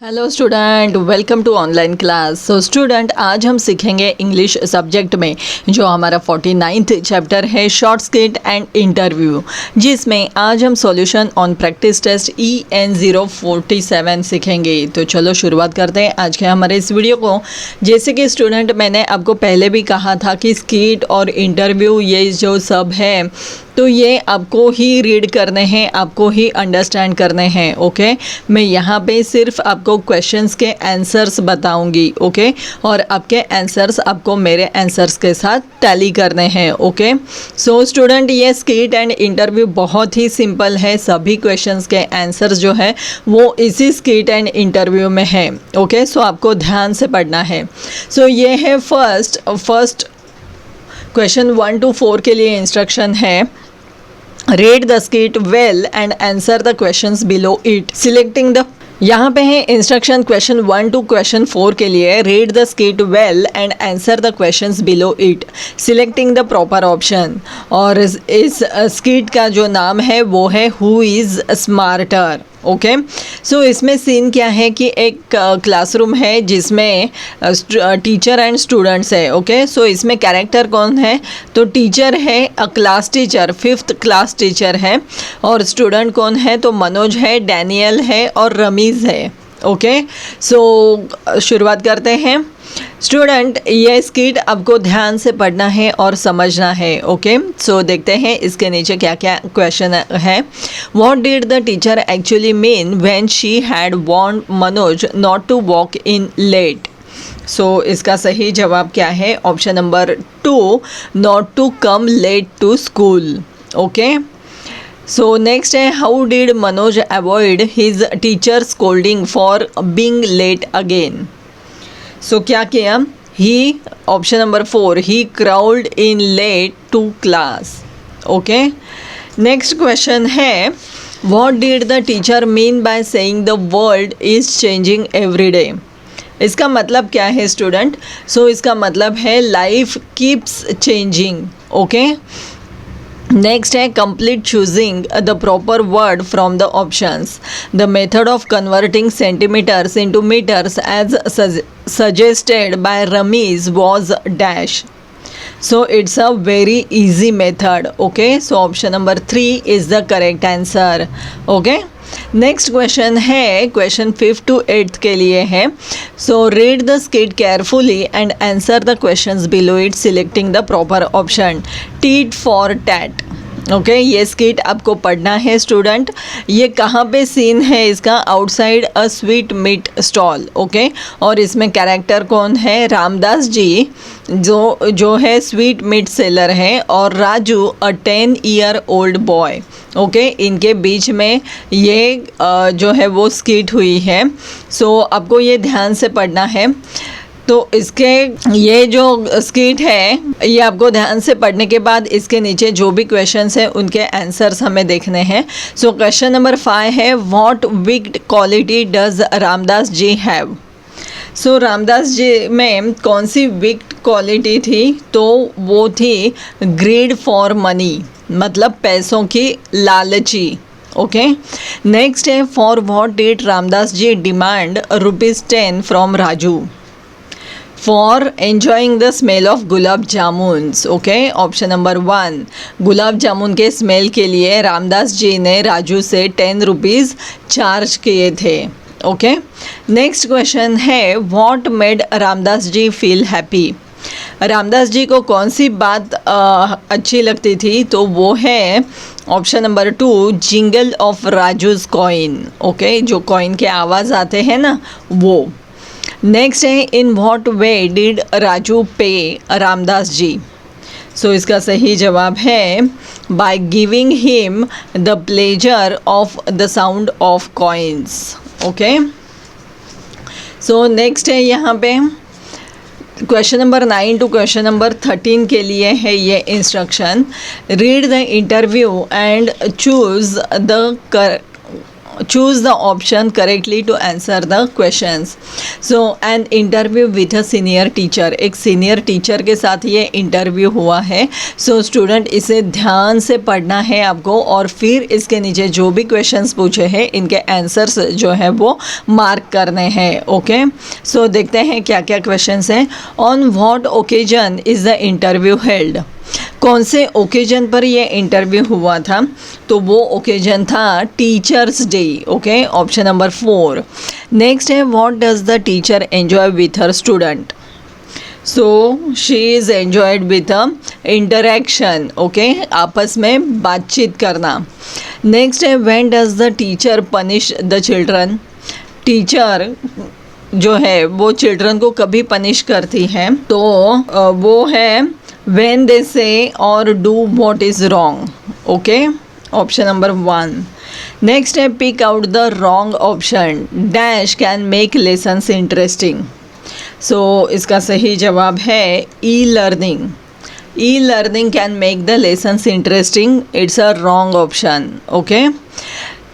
Hello student, welcome to online class. So student, आज हम सीखेंगे इंग्लिश सब्जेक्ट में जो हमारा 49th चैप्टर है, शॉर्ट स्किट एंड इंटरव्यू, जिसमें आज हम solution on practice test EN 047 सीखेंगे। तो चलो शुरुआत करते हैं आज के हमारे इस वीडियो को। जैसे कि स्टूडेंट, मैंने आपको पहले भी कहा था कि स्किट और इंटरव्यू ये जो सब है तो ये आपको ही रीड करने हैं, आपको ही अंडरस्टैंड करने हैं। ओके, मैं यहाँ पे सिर्फ आपको क्वेश्चंस के आंसर्स बताऊंगी। ओके, और आपके आंसर्स आपको मेरे आंसर्स के साथ टैली करने हैं। ओके, सो स्टूडेंट, ये स्किट एंड इंटरव्यू बहुत ही सिंपल है। सभी क्वेश्चंस के आंसर्स जो है वो इसी स्किट एंड इंटरव्यू में है। ओके, सो आपको ध्यान से पढ़ना है। सो ये है फर्स्ट क्वेश्चन 1 to 4 के लिए इंस्ट्रक्शन है। Read the skit well and answer the questions below it, selecting the. यहाँ पे है इंस्ट्रक्शन क्वेश्चन 1 to क्वेश्चन 4 के लिए। Read the skit well and answer the questions below it, selecting the proper option. और इस skit का जो नाम है वो है हु इज़ स्मार्टर। ओके, सो इसमें सीन क्या है कि एक क्लासरूम है जिसमें टीचर एंड स्टूडेंट्स है। ओके, सो इसमें कैरेक्टर कौन है? तो टीचर है, class teacher, 5th class teacher है। और स्टूडेंट कौन है? तो मनोज है, डैनियल है और रमीज़ है। ओके, सो शुरुआत करते हैं। स्टूडेंट, ये स्किट आपको ध्यान से पढ़ना है और समझना है। ओके, सो देखते हैं इसके नीचे क्या क्या क्वेश्चन है। What did the teacher actually mean when she had warned Manoj not to walk in late? So इसका सही जवाब क्या है? Option number 2, not to come late to school. Okay, so next है how did Manoj avoid his teacher scolding for being late again? So क्या किया? He, option number 4, he crawled in late to class. Okay, next question है what did the teacher mean by saying the world is changing every day? इसका मतलब क्या है student? So इसका मतलब है life keeps changing. Okay, next है complete choosing the proper word from the options. The method of converting centimetres into metres as suggested by Ramesh was dash. So it's a very easy method. Okay, so option number 3 is the correct answer. Okay, next question है question 5th to 8th के लिए है। So read the skit carefully and answer the questions below it, selecting the proper option. Tit for tat. Okay, ये skit आपको पढ़ना है student. ये कहाँ पे सीन है इसका? Outside a sweet meat stall. Okay, और इसमें कैरेक्टर कौन है? रामदास जी जो है स्वीट मीट सेलर है, और राजू अ 10 year old बॉय। ओके, इनके बीच में ये जो है वो स्किट हुई है। सो आपको ये ध्यान से पढ़ना है। तो इसके ये जो स्किट है ये आपको ध्यान से पढ़ने के बाद इसके नीचे जो भी क्वेश्चंस हैं उनके आंसर्स हमें देखने हैं। सो क्वेश्चन नंबर 5 है what wicked quality does Ramdas ji have? So Ramdas ji में कौन सी विक्ड क्वालिटी थी? तो वो थी ग्रीड फॉर मनी, मतलब पैसों की लालची। ओके, नेक्स्ट है for what did Ramdas ji demand ₹10 from Raju? For enjoying the smell of gulab jamuns. Okay, option number 1, gulab jamun के स्मेल के लिए रामदास जी ने राजू से 10 रुपीज़ चार्ज किए थे। ओके, नेक्स्ट क्वेश्चन है what made Ramdas ji feel happy? रामदास जी को कौन सी बात अच्छी लगती थी? तो वो है option number 2, jingle of Raju's coin. Okay, जो कॉइन के आवाज़ आते हैं ना वो। नेक्स्ट है in what way did Raju पे रामदास जी? सो इसका सही जवाब है by giving him the pleasure of the sound of coins. Okay, so next है यहाँ पे question number 9 to question number 13 के लिए है ये instruction. Read the interview and choose the choose the option correctly to answer the questions. So an interview with a senior teacher, एक senior teacher के साथ ये इंटरव्यू हुआ है. सो स्टूडेंट इसे ध्यान से पढ़ना है आपको और फिर इसके नीचे जो भी क्वेश्चंस पूछे हैं इनके आंसर्स जो है वो मार्क करने हैं. ओके, सो देखते हैं क्या क्या क्वेश्चंस हैं. On what occasion is the interview held, कौन से ओकेजन पर ये इंटरव्यू हुआ था, तो वो ओकेजन था teachers day. Okay, option number 4. Next है what does the teacher enjoy with her student, so she is enjoyed with a interaction. Okay, आपस में बातचीत करना. नेक्स्ट है when does the teacher punish the children, teacher जो है वो children को कभी पनिश करती है, तो वो है when they say or do what is wrong. Okay, option number 1. Next है pick out the wrong option, dash can make lessons interesting. So इसका सही जवाब है e-learning. E-learning can make the lessons interesting. It's a wrong option. Okay.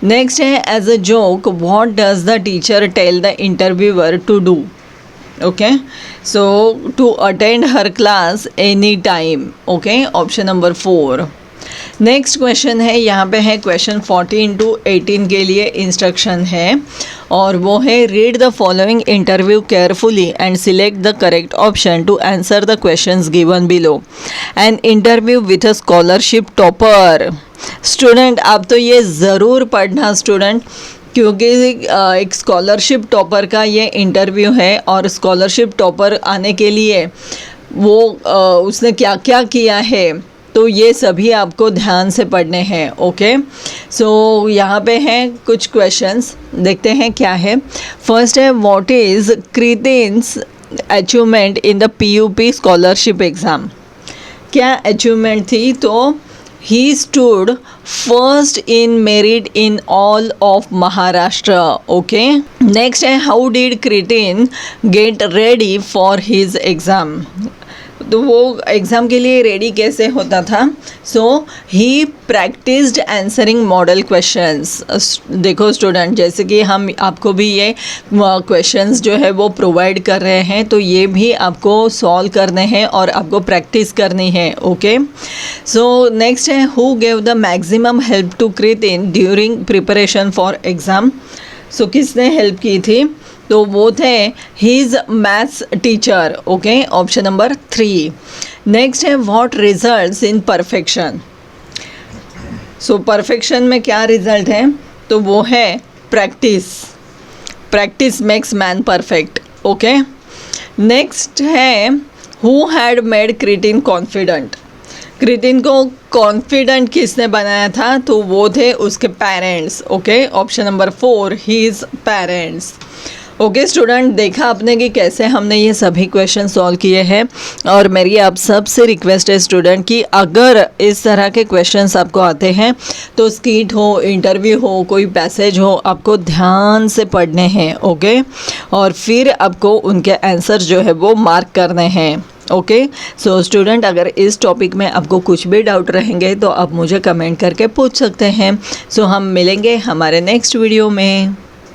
Next है as a joke what does the teacher tell the interviewer to do. Okay, so to attend her class any time. Okay, option number 4. Next question है, यहाँ पे है question 14 to 18 के लिए instruction है और वो है read the following interview carefully and select the correct option to answer the questions given below. An interview with a scholarship topper. Student आप तो ये ज़रूर पढ़ना स्टूडेंट, क्योंकि एक स्कॉलरशिप टॉपर का ये इंटरव्यू है और स्कॉलरशिप टॉपर आने के लिए वो उसने क्या क्या किया है तो ये सभी आपको ध्यान से पढ़ने हैं. ओके, सो यहाँ पे हैं कुछ क्वेश्चंस, देखते हैं क्या है. फर्स्ट है what is Kritin's achievement in the PUP scholarship exam, क्या अचीवमेंट थी, तो he stood first in merit in all of Maharashtra. Okay, next है how did Kritin get ready for his exam, तो वो एग्ज़ाम के लिए रेडी कैसे होता था. सो ही प्रैक्टिस्ड आंसरिंग मॉडल क्वेश्चंस. देखो स्टूडेंट, जैसे कि हम आपको भी ये क्वेश्चंस जो है वो प्रोवाइड कर रहे हैं, तो ये भी आपको सॉल्व करने हैं और आपको प्रैक्टिस करनी है. ओके, सो नेक्स्ट है who gave the maximum help to Kritin during preparation for exam. So किसने हेल्प की थी, तो वो थे his maths teacher. Okay, option number 3. Next है what results in perfection. So perfection में क्या रिजल्ट है, तो वो है practice. Practice makes man perfect. Okay, next है who had made Kritin confident. Kritin को कॉन्फिडेंट किसने बनाया था, तो वो थे उसके parents. Okay, option number 4 his parents. Okay student, देखा आपने कि कैसे हमने ये सभी क्वेश्चन सॉल्व किए हैं और मेरी आप सब से रिक्वेस्ट है स्टूडेंट कि अगर इस तरह के क्वेश्चंस आपको आते हैं तो स्किट हो, इंटरव्यू हो, कोई पैसेज हो, आपको ध्यान से पढ़ने हैं. ओके, और फिर आपको उनके आंसर जो है वो मार्क करने हैं. ओके, सो स्टूडेंट अगर इस टॉपिक में आपको कुछ भी डाउट रहेंगे तो आप मुझे कमेंट करके पूछ सकते हैं. सो हम मिलेंगे हमारे नेक्स्ट वीडियो में.